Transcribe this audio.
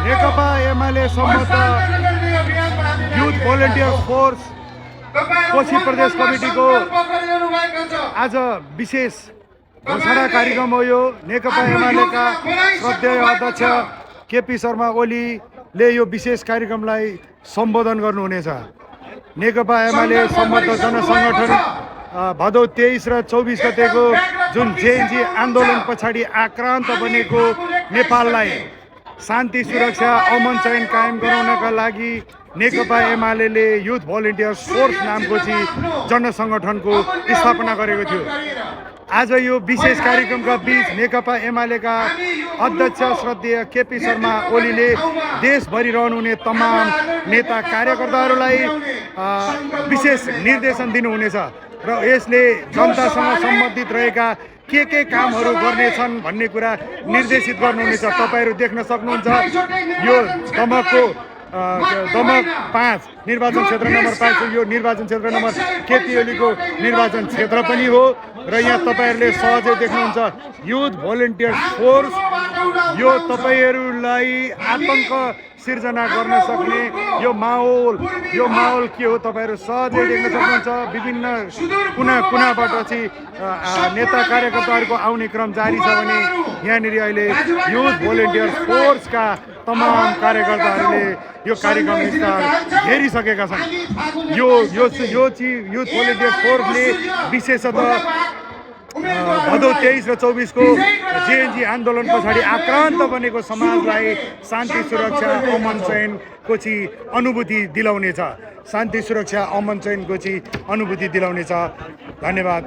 नेकपा एमाले सम्मत youth volunteer force Koshi प्रदेश कमिटीको आज विशेष घोषणा कार्यक्रम हो। यो नेकपा एमालेका श्रद्धेय अध्यक्ष केपी शर्मा ओलीले यो विशेष कार्यक्रमलाई सम्बोधन गर्नुहुनेछ। नेकपा एमाले सम्बद्ध जनसङ्गठन भदौ 23 र 24 गतेको जुन जेएनजी आन्दोलन पछाडि आक्रान्त बनेको नेपाललाई शान्ति सुरक्षा अमन चयन कायम गराउनका लागि नेकपा एमाले युथ भोलिन्टियर्स फोर्स नामको चाहिँ जनसङ्गठनको स्थापना गरेको थियो। आज यो विशेष कार्यक्रमका बीच नेकपा एमालेका अध्यक्ष श्रद्धेय केपी शर्मा ओलीले देशभरि रहनुहुने तमाम नेता कार्यकर्ताहरूलाई विशेष निर्देशन दिनुहुनेछ र यसले जनतासँग सम्बन्धित रहेका के कामहरू गर्नेछन् भन्ने कुरा निर्देशित गर्नुहुनेछ। तपाईँहरू देख्न सक्नुहुन्छ यो दमक 5 निर्वाचन क्षेत्र नम्बर 5 यो निर्वाचन क्षेत्र नम्बर केपी ओलीको निर्वाचन क्षेत्र पनि हो र यहाँ तपाईँहरूले सहजै देख्नुहुन्छ युथ भोलिन्टियर फोर्स। यो तपाईँहरूलाई आतंक सिर्जना गर्न सक्ने यो माहौल के हो तपाईँहरू सहजै देख्न सक्नुहुन्छ। विभिन्न कुनाबाट चाहिँ नेता कार्यकर्ताहरूको आउने क्रम जारी छ भने यहाँनिर अहिले युथ भोलिन्टियर फोर्सका तमाम कार्यकर्ताहरूले यो कार्यक्रम स्थल घेरिसकेका छन्। यो चाहिँ युथ भोलिन्टियर फोर्सले विशेषतः भदौ 23 र 24 को जेएनजी आन्दोलन पछाडि आक्रान्त बनेको समाजलाई शान्ति सुरक्षा अमन चयनको चाहिँ अनुभूति दिलाउनेछ। शान्ति सुरक्षा अमन चयनको चाहिँ अनुभूति दिलाउनेछ। धन्यवाद।